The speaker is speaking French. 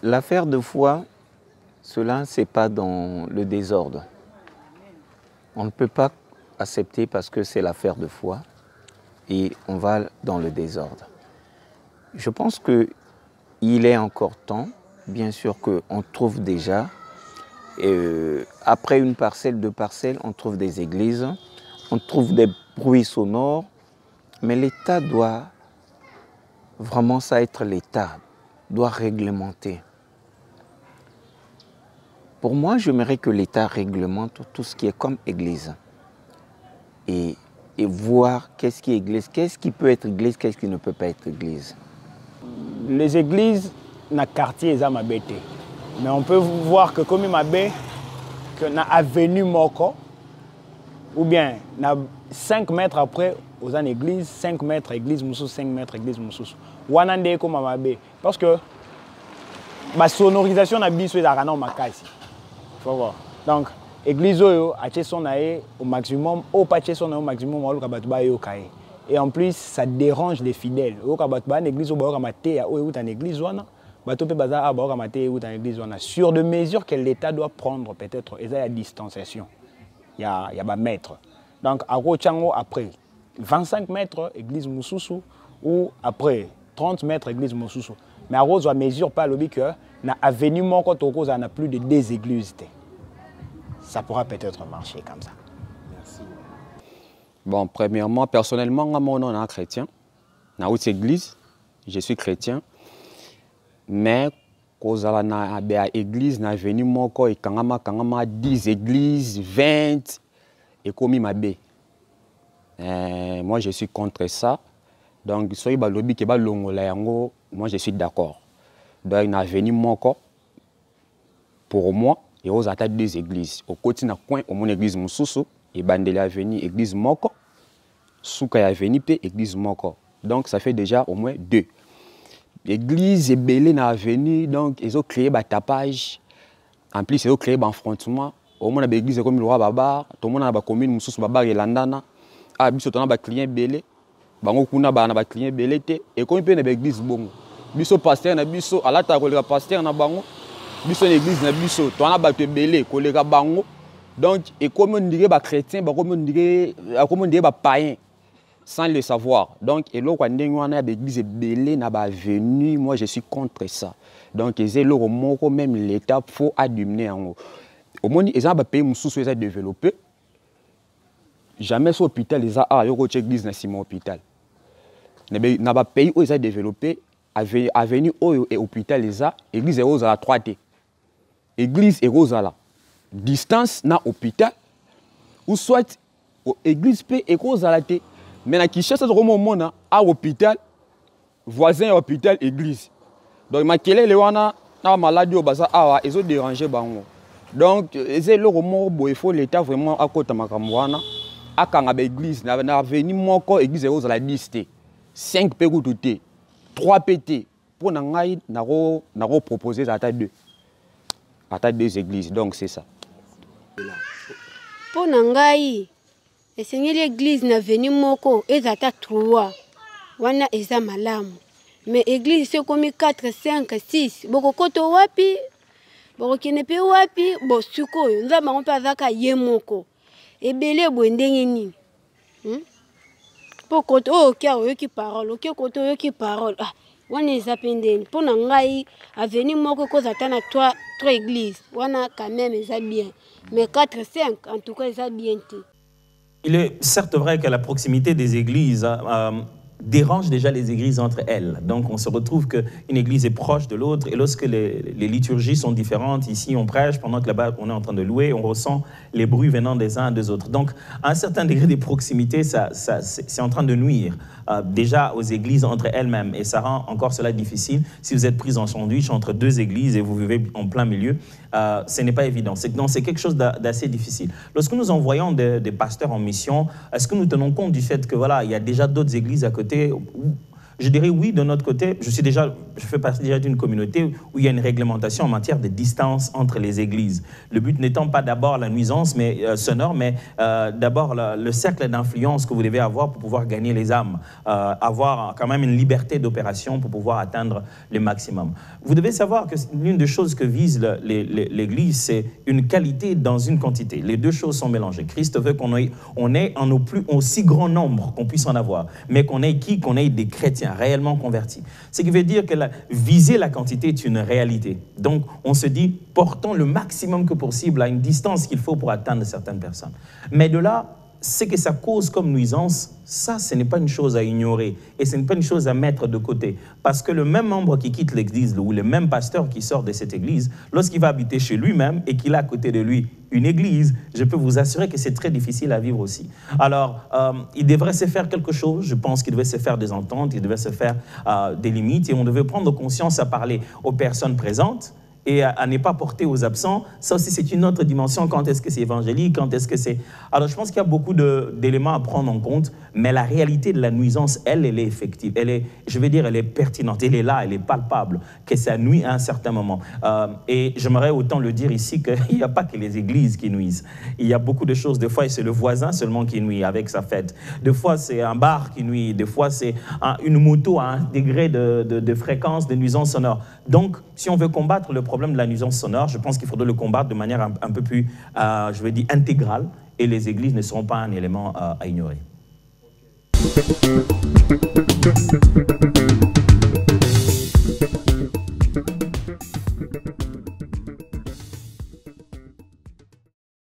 L'affaire de foi, cela, c'est pas dans le désordre. On ne peut pas accepter parce que c'est l'affaire de foi et on va dans le désordre. Je pense qu'il est encore temps, bien sûr qu'on trouve déjà, après une parcelle, deux parcelles, on trouve des églises, on trouve des bruits sonores, mais l'État doit, vraiment ça être l'État, doit réglementer. Pour moi, j'aimerais que l'État réglemente tout ce qui est comme église. Et voir qu'est-ce qui est église, qu'est-ce qui peut être église, qu'est-ce qui ne peut pas être église. Les églises, dans le quartier, sont mabété. Mais on peut voir que comme mabé, que dans l'avenue Moko, ou bien 5 mètres après, aux en église, 5 mètres église Moussous, 5 mètres église Moussous. Wanande comme mabé. Parce que la sonorisation n'a pas de rana au makasi. Faut voir. Donc, l'église a son au maximum, ou pas son au maximum, et en plus, ça dérange les fidèles. L'église sur des mesures que l'État doit prendre, peut-être, il y a la distanciation. Il y a un maître. Donc, après 25 mètres, église Moussoussou, ou après 30 mètres, église Moussoussou. Mais à Rose, on mesure pas le que dans l'avenue Moko Toko, on a plus de 2 églises. Ça pourra peut-être marcher comme ça. Merci. Bon, premièrement, personnellement, moi, je suis chrétien. Dans une église, je suis chrétien. Mais quand je suis dans l'église, dans l'avenue Moko, il y a 10 églises, 20, et comme ma bé. Moi, je suis contre ça. Donc, si vous avez dit que moi, je suis d'accord. Donc, dans l'avenue Moko, pour moi, il y a 2 églises. Au côté de coin, il y a une église Moussoussou, et Bandeli Avenue, église Moko, Souka Avenue, église Moko. Donc, ça fait déjà au moins 2. L'église est belle dans l'avenue, donc ils ont créé un tapage. En plus, ils ont créé un affrontement. Au moins, l'église est comme le roi Babar, tout le monde a la commune Moussoussou Babar et Landana. Ah, biso tona ba client belé. Bango kuna ba na ba client belé té et comme pe na l'église bongo. Biso pasteur na biso ala ta ko le pasteur na bango. Biso l'église na biso tona ba te belé ko le bango. Donc et comme on dirait ba chrétien, ba comme on dirait ba païen sans le savoir. Donc et là quand ndenge wana l'église belé na ba venu, moi je suis contre ça. Donc et là moko même l'état faut adumner en haut. Au moins ils ont ba pays mususu ils ont développé. Jamais sur l'hôpital, ils ont une église dans l'hôpital. Dans le pays où ils ont développé, avenue et hôpital, l'église est à 3T. L'église est à la distance dans l'hôpital, ou soit l'église est à la T. Mais dans Kinshasa, c'est moment à l'hôpital, voisin hôpital, église. Donc, ils ont maladie, ils ont dérangé. Donc, il faut l'État vraiment à côté de Makamouana. À l'église, dans l'avenue Moko, l'église est à la 10. 5 péroutés, 3 PT. Pour nous proposer à 2. À 2 églises. Donc, c'est ça. Pour nous, l'église dans l'avenue Moko est à 3. Wana est à Malam. Mais l'église, c'est comme 4, 5, 6. Beaucoup de wapi, beaucoup de nepe wapi, beaucoup de suko. Nous avons pas zaka yemoko. Et belé boendengeni. Pour côté qui parole, qui parole. Ah, on est appendé. Pour n'angai avenir moko cause atana 3 églises. On a quand même ça bien. Mais 4 5 en tout cas ça bien. Il est certes vrai que la proximité des églises dérange déjà les églises entre elles. Donc on se retrouve qu'une église est proche de l'autre et lorsque les liturgies sont différentes, ici on prêche, pendant que là-bas on est en train de louer, on ressent les bruits venant des uns et des autres. Donc à un certain degré de proximité, c'est en train de nuire déjà aux églises entre elles-mêmes et ça rend encore cela difficile. Si vous êtes pris en sandwich entre 2 églises et vous vivez en plein milieu, ce n'est pas évident. C'est quelque chose d'assez difficile. Lorsque nous envoyons des pasteurs en mission, est-ce que nous tenons compte du fait que voilà, il y a déjà d'autres églises à côté Je dirais oui, de notre côté, je fais partie déjà d'une communauté où il y a une réglementation en matière de distance entre les églises. Le but n'étant pas d'abord la nuisance sonore, mais d'abord le cercle d'influence que vous devez avoir pour pouvoir gagner les âmes, avoir quand même une liberté d'opération pour pouvoir atteindre le maximum. Vous devez savoir que l'une des choses que vise l'Église, c'est une qualité dans une quantité. Les deux choses sont mélangées. Christ veut qu'on ait en aussi grand nombre qu'on puisse en avoir, mais qu'on ait des chrétiens réellement convertis. Ce qui veut dire que viser la quantité est une réalité. Donc, on se dit, portons le maximum que possible à une distance qu'il faut pour atteindre certaines personnes. Mais de là, ce que ça cause comme nuisance, ça, ce n'est pas une chose à ignorer et ce n'est pas une chose à mettre de côté. Parce que le même membre qui quitte l'église ou le même pasteur qui sort de cette église, lorsqu'il va habiter chez lui-même et qu'il a à côté de lui une église, je peux vous assurer que c'est très difficile à vivre aussi. Alors, il devrait se faire quelque chose. Je pense qu'il devait se faire des ententes, il devait se faire des limites et on devait prendre conscience à parler aux personnes présentes et à ne pas porter aux absents. Ça aussi, c'est une autre dimension. Quand est-ce que c'est évangélique? Quand est-ce que c'est... Alors, je pense qu'il y a beaucoup d'éléments à prendre en compte, mais la réalité de la nuisance, elle est effective. Elle est, je vais dire, elle est pertinente. Elle est là, elle est palpable, que ça nuit à un certain moment. Et j'aimerais autant le dire ici qu'il n'y a pas que les églises qui nuisent. Il y a beaucoup de choses. Des fois, c'est le voisin seulement qui nuit avec sa fête. Des fois, c'est un bar qui nuit. Des fois, c'est une moto à un degré de fréquence, de nuisance sonore. Donc, si on veut combattre le problème de la nuisance sonore, je pense qu'il faudrait le combattre de manière un peu plus, je vais dire, intégrale, et les églises ne seront pas un élément à ignorer.